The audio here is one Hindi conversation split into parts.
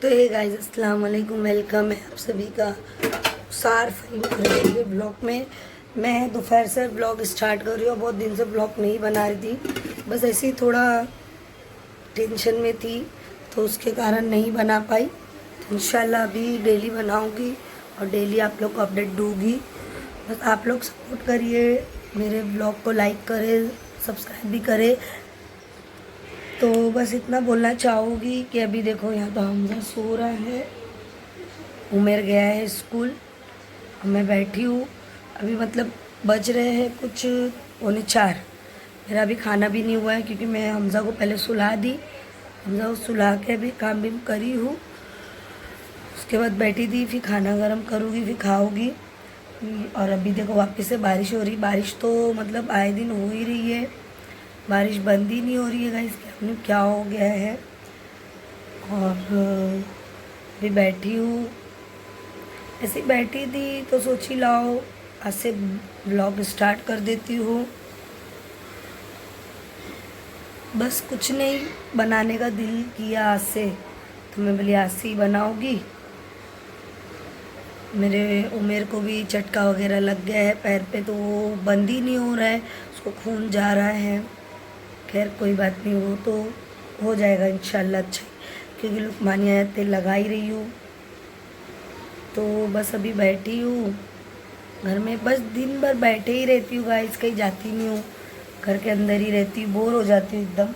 तो ये गाइस अस्सलाम वालेकुम, वेलकम है आप सभी का सार फहीम के ब्लॉग में। मैं दोपहर से ब्लॉग स्टार्ट कर रही हूँ। बहुत दिन से ब्लॉग नहीं बना रही थी, बस ऐसे ही थोड़ा टेंशन में थी तो उसके कारण नहीं बना पाई। तो इंशाल्लाह अभी डेली बनाऊँगी और डेली आप लोग को अपडेट दूँगी। बस आप लोग सपोर्ट करिए, मेरे ब्लॉग को लाइक करें, सब्सक्राइब भी करें। तो बस इतना बोलना चाहूँगी कि अभी देखो यहाँ तो हमजा सो रहा है, उमेर गया है स्कूल, और मैं बैठी हूँ। अभी मतलब बज रहे हैं कुछ 3:45। मेरा अभी खाना भी नहीं हुआ है क्योंकि मैं हमजा को पहले सुला दी। हमजा को सुला के अभी काम भी करी हूँ, उसके बाद बैठी थी, फिर खाना गरम करूँगी, फिर खाऊँगी। और अभी देखो वापस से बारिश हो रही। बारिश तो मतलब आए दिन हो ही रही है, बारिश बंद ही नहीं हो रही है गाइस, क्या हो गया है। और अभी बैठी हूँ, ऐसे बैठी थी तो सोची लाओ आज से ब्लॉग स्टार्ट कर देती हूँ। बस कुछ नहीं, बनाने का दिल किया आज से, तो मैं बोली आज से ही बनाऊँगी। मेरे उमेर को भी चटका वगैरह लग गया है पैर पे, तो वो बंद ही नहीं हो रहा है, उसको खून जा रहा है। खैर कोई बात नहीं, वो तो हो जाएगा इंशाल्लाह अच्छा, क्योंकि लुकमानी आयतें लगा ही रही हूँ। तो बस अभी बैठी हूँ घर में, बस दिन भर बैठे ही रहती हूँ गाइस, कहीं जाती नहीं हूँ, घर के अंदर ही रहती हूँ, बोर हो जाती हूँ एकदम।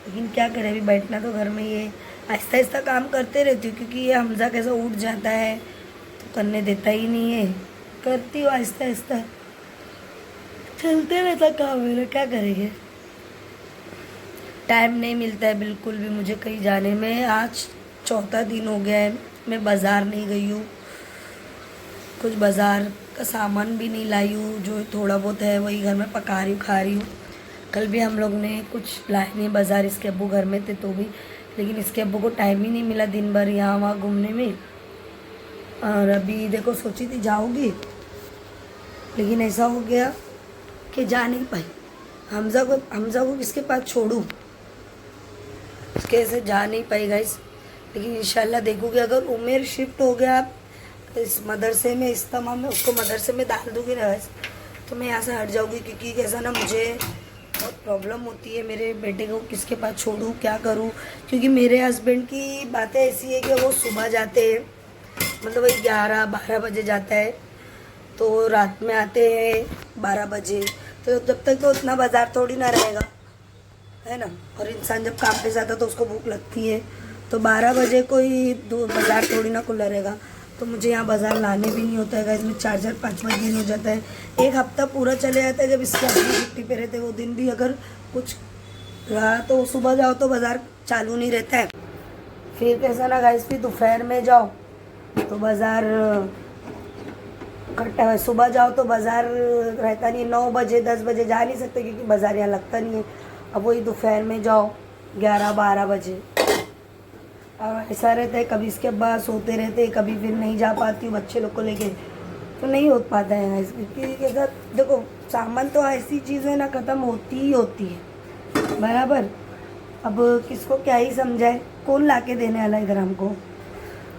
लेकिन क्या करें, अभी बैठना तो घर में ही है। आहिस्ता आहिस्ता काम करते रहती हूँ क्योंकि ये हमजा कैसा उठ जाता है तो करने देता ही नहीं है। करती हूँ आहिस्ता आहिस्ता, चलते रहता काम मेरा, क्या करेंगे। टाइम नहीं मिलता है बिल्कुल भी मुझे कहीं जाने में। आज चौथा दिन हो गया है मैं बाज़ार नहीं गई हूँ, कुछ बाज़ार का सामान भी नहीं लाई हूँ, जो थोड़ा बहुत है वही घर में पका रही हूँ, खा रही हूँ। कल भी हम लोग ने कुछ लाए नहीं बाज़ार, इसके अब्बू घर में थे तो भी, लेकिन इसके अब्बू को टाइम ही नहीं मिला दिन भर यहाँ वहाँ घूमने में। और अभी देखो सोची थी जाऊँगी, लेकिन ऐसा हो गया कि जा नहीं पाई। हमजा को किसके पास छोड़ूं, उसके ऐसे जा नहीं पाई गाइस। लेकिन इंशाल्लाह देखूँगी, अगर उमेर शिफ्ट हो गया इस मदरसे में, इस तमाम में, उसको मदरसे में डाल दूँगी ना गाइस, तो मैं यहाँ से हट जाऊँगी। क्योंकि कैसा ना, मुझे बहुत प्रॉब्लम होती है, मेरे बेटे को किसके पास छोड़ूँ, क्या करूँ। क्योंकि मेरे हस्बैंड की बातें ऐसी है कि वो सुबह जाते हैं, मतलब वही 11-12 बजे जाता है, तो रात में आते हैं 12 बजे। तो जब तक तो उतना बाज़ार थोड़ी ना रहेगा, है ना। और इंसान जब काम पे जाता तो उसको भूख लगती है, तो 12 बजे कोई दो बाज़ार थोड़ी ना खुला रहेगा। तो मुझे यहाँ बाज़ार लाने भी नहीं होता है गाइस, में 4-5 दिन हो जाता है, एक हफ्ता पूरा चले जाता है। जब इसके अपनी छुट्टी पे रहते वो दिन भी अगर कुछ रहा तो सुबह जाओ तो बाज़ार चालू नहीं रहता है। फिर कैसा ना गाइस, फिर दोपहर में जाओ तो बाज़ार इकट्ठा, सुबह जाओ तो बाज़ार रहता नहीं, 9 बजे 10 बजे जा नहीं सकते क्योंकि बाज़ार यहाँ लगता नहीं है। अब वही दोपहर में जाओ 11-12 बजे, और ऐसा रहता है। कभी इसके बाद सोते रहते, कभी फिर नहीं जा पाती हूँ बच्चे लोग को लेके, तो नहीं हो पाता है। इसके साथ देखो, सामान तो ऐसी चीज़ है ना, ख़त्म होती ही होती है बराबर। अब किसको क्या ही समझाए, कौन ला के देने वाला इधर हमको।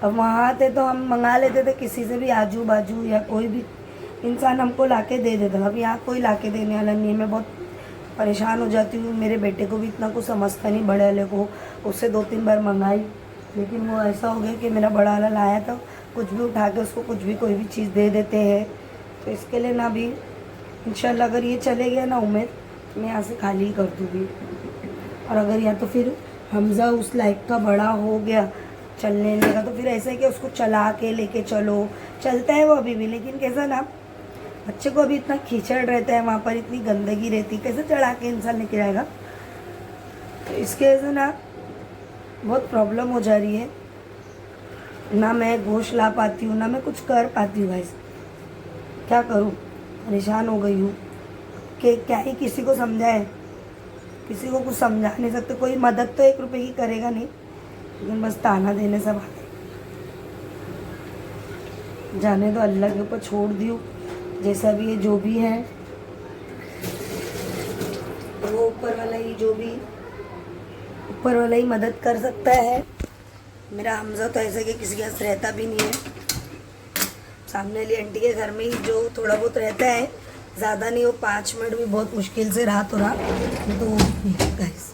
अब वहाँ आते तो हम मंगा लेते थे किसी से भी, आजू बाजू या कोई भी इंसान हमको ला के दे देता। अब यहाँ कोई ला के देने वाला नहीं है, मैं बहुत परेशान हो जाती हूँ। मेरे बेटे को भी इतना कुछ समझता नहीं, बड़े वाले को, उससे 2-3 बार मंगाई, लेकिन वो ऐसा हो गया कि मेरा बड़ा वाला लाया था, कुछ भी उठा के उसको कुछ भी कोई भी चीज़ दे देते हैं। तो इसके लिए ना भी इंशाल्लाह अगर ये चले गया ना उमेर, मैं यहाँ से खाली ही कर दूँगी। और अगर या तो फिर हमजा उस लायक का बड़ा हो गया चलने लगा, तो फिर ऐसा है कि उसको चला के लेके चलो, चलता है वो अभी भी, लेकिन कैसा ना, बच्चे को अभी इतना कीचड़ रहता है वहाँ पर, इतनी गंदगी रहती है, कैसे चढ़ा के इंसान लेके जाएगा। तो इसके वजह से ना बहुत प्रॉब्लम हो जा रही है, ना मैं गोश्त ला पाती हूँ, ना मैं कुछ कर पाती हूँ गाइस, क्या करूँ, परेशान हो गई हूँ कि क्या ही किसी को समझाए, किसी को कुछ समझा नहीं सकते। कोई मदद तो 1 रुपये की करेगा नहीं, लेकिन बस ताना देने सब आते। जाने दो, अल्लाह के ऊपर छोड़ दियो, जैसा भी है जो भी है वो ऊपर वाला ही, जो भी ऊपर वाला ही मदद कर सकता है। मेरा हमजा तो ऐसा कि किसी के पास रहता भी नहीं है। सामने वाली आंटी के घर में ही जो थोड़ा बहुत रहता है, ज़्यादा नहीं, वो 5 मिनट भी बहुत मुश्किल से रहा तो रहा, नहीं तो वो गाइस।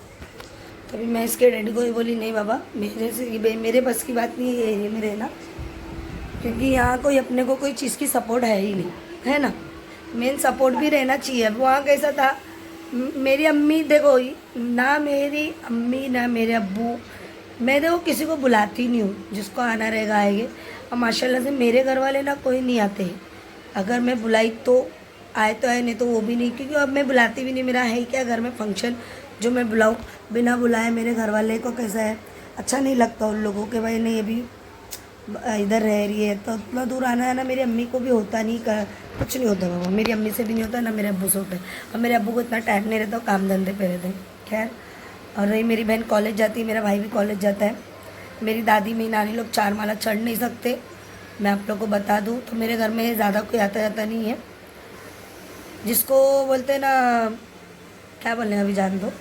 तभी मैं इसके डैडी को ही बोली नहीं बाबा, मेरे बस की बात नहीं है ये में रहना, क्योंकि यहाँ कोई अपने को कोई चीज़ की सपोर्ट है ही नहीं, है ना। मेन सपोर्ट भी रहना चाहिए। वहाँ कैसा था, मेरी अम्मी देखो, ना मेरी अम्मी ना मेरे अब्बू, मैं देखो किसी को बुलाती नहीं हूँ, जिसको आना रहेगा आएंगे। और माशाल्लाह से मेरे घर वाले ना कोई नहीं आते हैं, अगर मैं बुलाई तो आए तो आए, नहीं तो वो भी नहीं, क्योंकि अब मैं बुलाती भी नहीं। मेरा है क्या घर में फंक्शन जो मैं बुलाऊँ, बिना बुलाए मेरे घर वाले को कैसा है, अच्छा नहीं लगता उन लोगों के, भाई नहीं अभी इधर रह रही है तो इतना दूर आना है ना। मेरी अम्मी को भी होता नहीं, कुछ नहीं होता बाबा, मेरी अम्मी से भी नहीं होता ना मेरे अब्बू से होता है। और मेरे अब्बू को इतना टाइम नहीं रहता, काम धंधे पे रहते हैं। खैर, और रही मेरी बहन कॉलेज जाती है, मेरा भाई भी कॉलेज जाता है। मेरी दादी मेरी नानी लोग 4 माला चढ़ नहीं सकते, मैं आप लोग को बता दूँ। तो मेरे घर में ज़्यादा कोई आता जाता नहीं है, जिसको बोलते हैं ना, क्या बोलें अभी जान दो।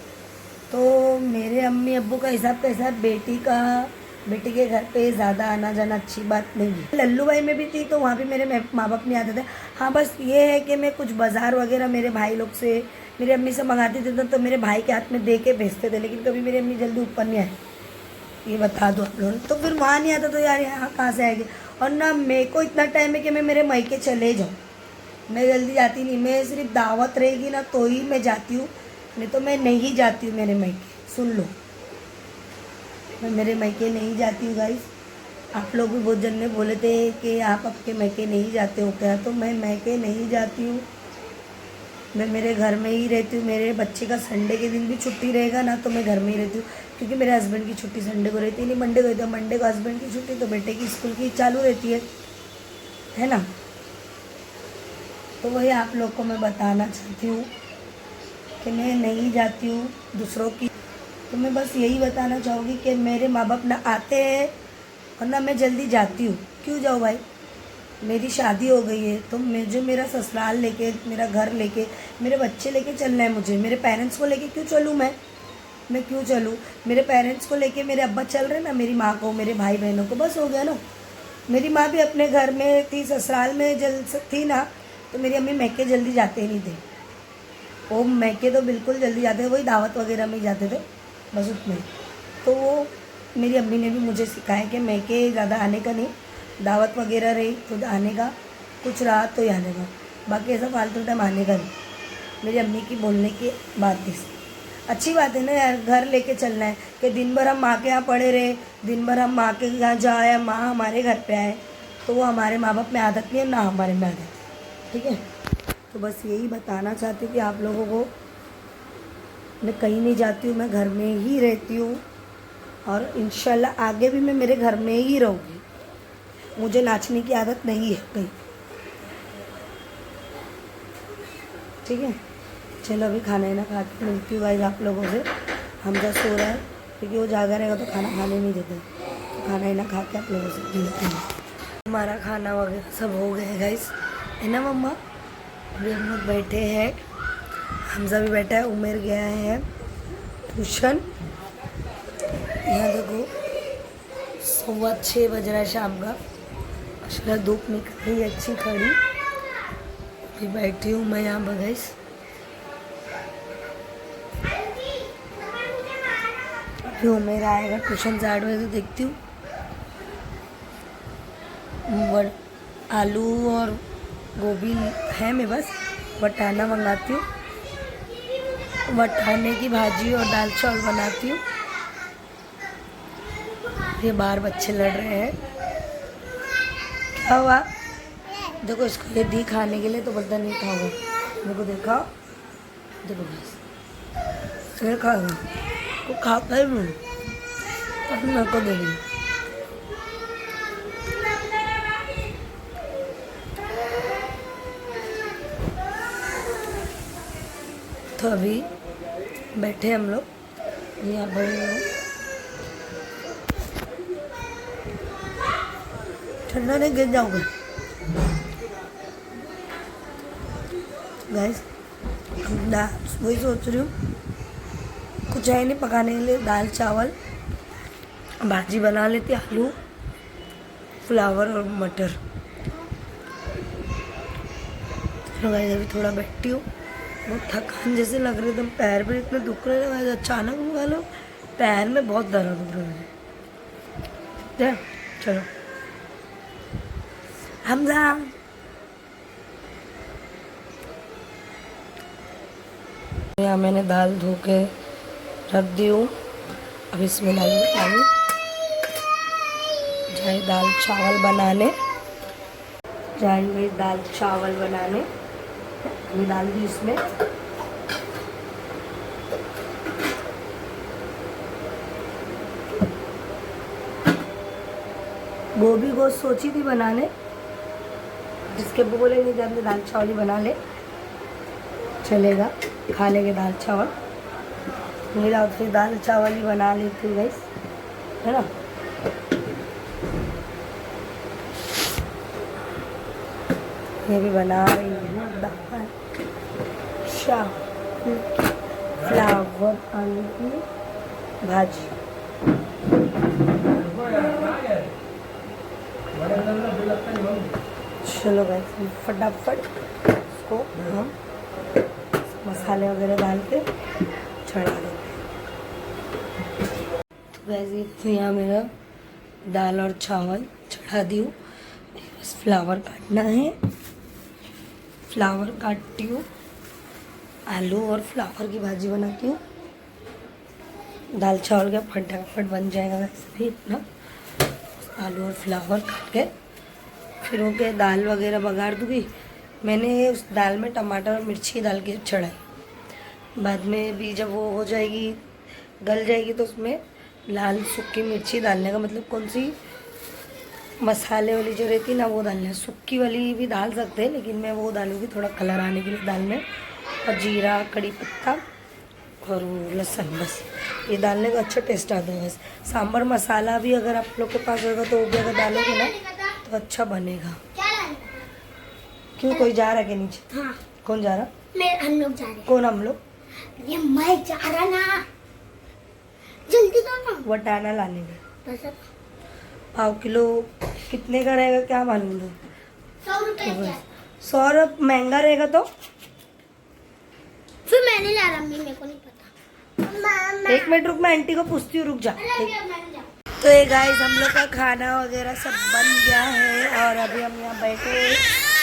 तो मेरे अम्मी अब्बू का हिसाब कैसा है, बेटी के घर पे ज़्यादा आना जाना अच्छी बात नहीं है। लल्लू भाई में भी थी तो वहाँ भी मेरे माँ बाप नहीं आते थे। हाँ बस ये है कि मैं कुछ बाज़ार वगैरह मेरे भाई लोग से, मेरी अम्मी से मंगाती थी तो मेरे भाई के हाथ में दे के भेजते थे, लेकिन कभी मेरी अम्मी जल्दी ऊपर नहीं आई, ये बता दो आप लोग। तो फिर वहाँ नहीं आता तो यार यहाँ कहाँ से आएगी। और ना मेरे को इतना टाइम है कि मैं मेरे मायके चले जाऊँ, मैं जल्दी जाती नहीं। मैं सिर्फ दावत रहेगी ना तो ही मैं जाती हूँ, नहीं तो मैं नहीं जाती हूँ मेरे मायके। सुन लो, मैं मेरे मायके नहीं जाती हूँ गाइस। आप लोग भी बहुत जन ने बोले थे कि आप आपके मायके नहीं जाते हो क्या, तो मैं मायके नहीं जाती हूँ, मैं मेरे घर में ही रहती हूँ। मेरे बच्चे का संडे के दिन भी छुट्टी रहेगा ना तो मैं घर में ही रहती हूँ, क्योंकि मेरे हस्बैंड की छुट्टी संडे को रहती है, नहीं मंडे को रहती है। मंडे को हस्बैंड की छुट्टी तो बेटे की स्कूल की चालू रहती है ना। तो वही आप लोग को मैं बताना चाहती हूँ कि मैं नहीं जाती हूँ दूसरों की। तो मैं बस यही बताना चाहूँगी कि मेरे माँ बाप ना आते हैं और ना मैं जल्दी जाती हूँ। क्यों जाऊँ भाई, मेरी शादी हो गई है तो मुझे मेरा ससुराल लेके, मेरा घर लेके, मेरे बच्चे लेके चलना है मुझे। मेरे पेरेंट्स को लेके क्यों चलूँ मैं क्यों चलूँ। मेरे पेरेंट्स को लेके मेरे अब्बा चल रहे ना, मेरी माँ को, मेरे भाई बहनों को, बस हो गया ना। मेरी माँ भी अपने घर में थी, ससुराल में थी ना, तो मेरी अम्मी मैके जल्दी जाते नहीं थे, वो मैके तो बिल्कुल जल्दी जाते थे, वही दावत वगैरह में ही जाते थे बस उतने। तो वो मेरी अम्मी ने भी मुझे सिखाया कि मैके ज़्यादा आने का नहीं, दावत वगैरह रही तो आने का, कुछ रहा तो ही आने का, बाकी ऐसा फालतू टाइम आने का नहीं। मेरी अम्मी की बोलने की बात थी, अच्छी बात है ना यार, घर लेके चलना है कि दिन भर हम माँ के यहाँ पड़े रहे, दिन भर हम माँ के यहाँ जाए, माँ हमारे घर पे आए, तो वो हमारे माँ बाप में आदत नहीं है ना हमारे में आदत, ठीक है। तो बस यही बताना चाहती हूँ कि आप लोगों को, मैं कहीं नहीं जाती हूँ, मैं घर में ही रहती हूँ और इंशाल्लाह आगे भी मैं मेरे घर में ही रहूँगी। मुझे नाचने की आदत नहीं है कहीं, ठीक है। चलो अभी खाना ही ना खा के मिलती हूँ गाइस आप लोगों से। हमजा सो रहा है क्योंकि वो जागा रहेगा तो खाना खाने नहीं देते, तो खाना ही ना खा के आप लोगों से मिलती हूँ। हमारा खाना वगैरह सब हो गया है गाइस, है ना मम्मा। अभी हम लोग बैठे हैं, हमजा भी बैठा है, उमेर गया है ट्यूशन। यहाँ देखो 6:15 बज रहा है शाम का, असल धूप निकल रही है अच्छी खड़ी। अभी बैठी हूँ मैं यहाँ बगैस, अभी उमेर आएगा ट्यूशन से 8 बजे, तो देखती हूँ आलू और गोभी है, मैं बस वटाना मंगाती हूँ, वटाने की भाजी और दाल चावल बनाती हूँ। ये बाहर बच्चे लड़ रहे हैं, क्या हुआ, देखो इसको ये दी खाने के लिए तो बोलता नहीं खाऊंगा, मेरे को देखा, देखो बस फिर खाऊंगा, वो खाता है मैं, अब मेरे को दे दी। तो अभी बैठे हम लोग यहाँ पर, ठंडा नहीं गिर जाओगे गाइस। वही सोच रही हूँ, कुछ है नहीं पकाने के लिए, दाल चावल भाजी बना लेती, आलू फ्लावर और मटर। चलो गाइस अभी थोड़ा बैठती हूँ, बहुत थकान जैसे लग रही, एकदम पैर भी इतने दुख रहे हैं। अचानक लगा लो पैर में बहुत दर्द हो रहा है। चलो हमजा यहाँ मैंने दाल धो के रख दी हूँ। अब इसमें डालूँ जाए दाल चावल बनाने, जाएंगे दाल चावल बनाने। ये डाल दी इसमें। गोभी गोश्त सोची थी बनाने, जिसके बोलेंगे जब हमने दाल चावल ही बना ले, चलेगा, खा लेंगे दाल चावल। मेरा फिर दाल चावल ही बना लेती हूँ गाइस, है ना। ये भी बना रही हूँ दाल फ्लावर आलू की भाजी। चलो गाइस फटाफट इसको हम मसाले वगैरह डाल के चढ़ा देते हैं। तो वैसे तो यहाँ मेरा दाल और चावल चढ़ा दी हूँ, बस फ्लावर काटना है। फ्लावर काटती हूँ, आलू और फ्लावर की भाजी बनाती हूँ। दाल चावल का फटाफट बन जाएगा वैसे भी इतना। आलू और फ्लावर काट के फिर ओके दाल वगैरह बघाड़ दूँगी। मैंने उस दाल में टमाटर और मिर्ची डाल के चढ़ाई, बाद में भी जब वो हो जाएगी गल जाएगी तो उसमें लाल सूखी मिर्ची डालने का, मतलब कौन सी मसाले वाली जो रहती है ना वो डालना है। सूखी वाली भी डाल सकते हैं लेकिन मैं वो डालूँगी थोड़ा कलर आने के लिए दाल में। और जीरा कड़ी पत्ता और लहसुन, बस ये डालने का अच्छा टेस्ट आता है। बस सांभर मसाला भी अगर आप लोग के पास होगा तो वो भी अगर डालोगे ना तो अच्छा बनेगा। क्यों कोई जा रहा है के नीचे? हाँ। कौन जा रहा? हम लोग जा रहे हैं। कौन हम लोग? ये मैं जा रहा ना, जल्दी दो ना। वटाना लाने में बस 5 किलो कितने का रहेगा क्या मालूम दो। 100 रुपए। 100 महंगा रहेगा तो फिर मैंने ला रहा, मेरे को नहीं पता। एक मिनट रुक, मैं आंटी को पूछती हूँ, रुक जा। तो ये गाइस हम लोग का खाना वगैरह सब बन गया है और अभी हम यहाँ बैठे।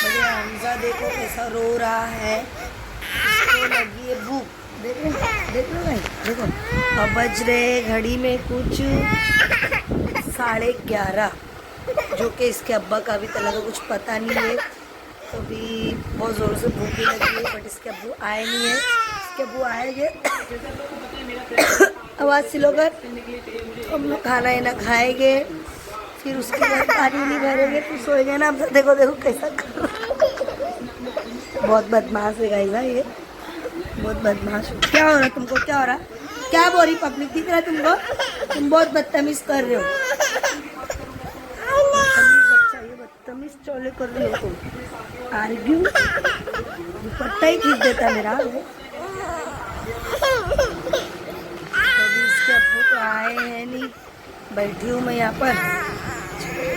मुझे हमजा देखो कैसा रो रहा है, इसको लगी है भूख। देख लो भाई देखो। अब बज रहे घड़ी में कुछ 11:30, जो कि इसके अब्बा का अभी तक का कुछ पता नहीं है। तो अभी बहुत ज़ोर से भूख भी लगी है, बट इसके अब्बू आए नहीं है। इसके अब्बू आएंगे आवाज़ सिलो कर, हम लोग खाना ना खाएंगे, फिर उसके बाद पानी नहीं भरेंगे, फिर सोएंगे ना। हम देखो देखो कैसा बहुत बदमाश है गाइस ये, बहुत बदमाश। क्या हो रहा तुमको? क्या हो रहा? क्या बोल रही पब्लिक? दिख रहा है तुमको? तुम बहुत बदतमीज कर रहे हो, बदतमीज चोले कर रही हो तुम। आर्ग्यू दुपट्टा ही खींच देता मेरा। अभी इसके अब्बू तो आए हैं नहीं, बैठी हूँ मैं यहाँ पर।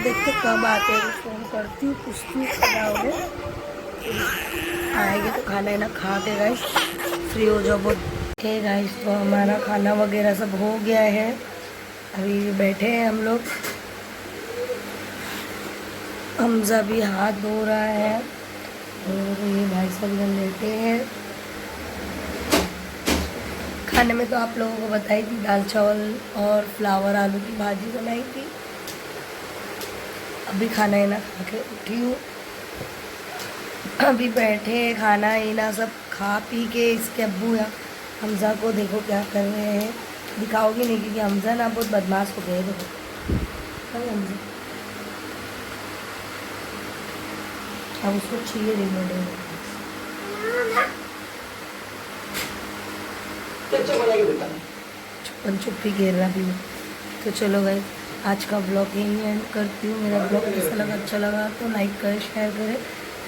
देखते कब आते हैं, फ़ोन करती हूँ, पूछती हूँ कब आओगे। आएंगे तो खाना ना खा के गाइस फ्री हो जाओ बहुत। ओके गाइस तो हमारा खाना वगैरह सब हो गया है, अभी बैठे हैं हम लोग। हमजा भी हाथ धो रहा है और ये भाई सब लोग लेटे हैं। खाने में तो आप लोगों को बताई थी, दाल चावल और फ्लावर आलू की भाजी बनाई थी। अभी खाना ही ना खा के उठी हूँ, अभी बैठे खाना ही ना सब खा पी के। इसके अब्बू या हमजा को देखो क्या कर रहे हैं, दिखाओगी नहीं क्योंकि हमजा ना बहुत बदमाश हो गए। देखो हमजा, अब उसको चाहिए रिमोट, छुपन छुपी घेर रहा भी। तो चलो भाई आज का ब्लॉग यहीं एंड करती हूँ। मेरा ब्लॉग कैसा लगा, अच्छा लगा तो लाइक करें, शेयर करें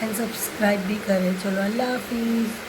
एंड सब्सक्राइब भी करें। चलो अल्लाह हाफिज़।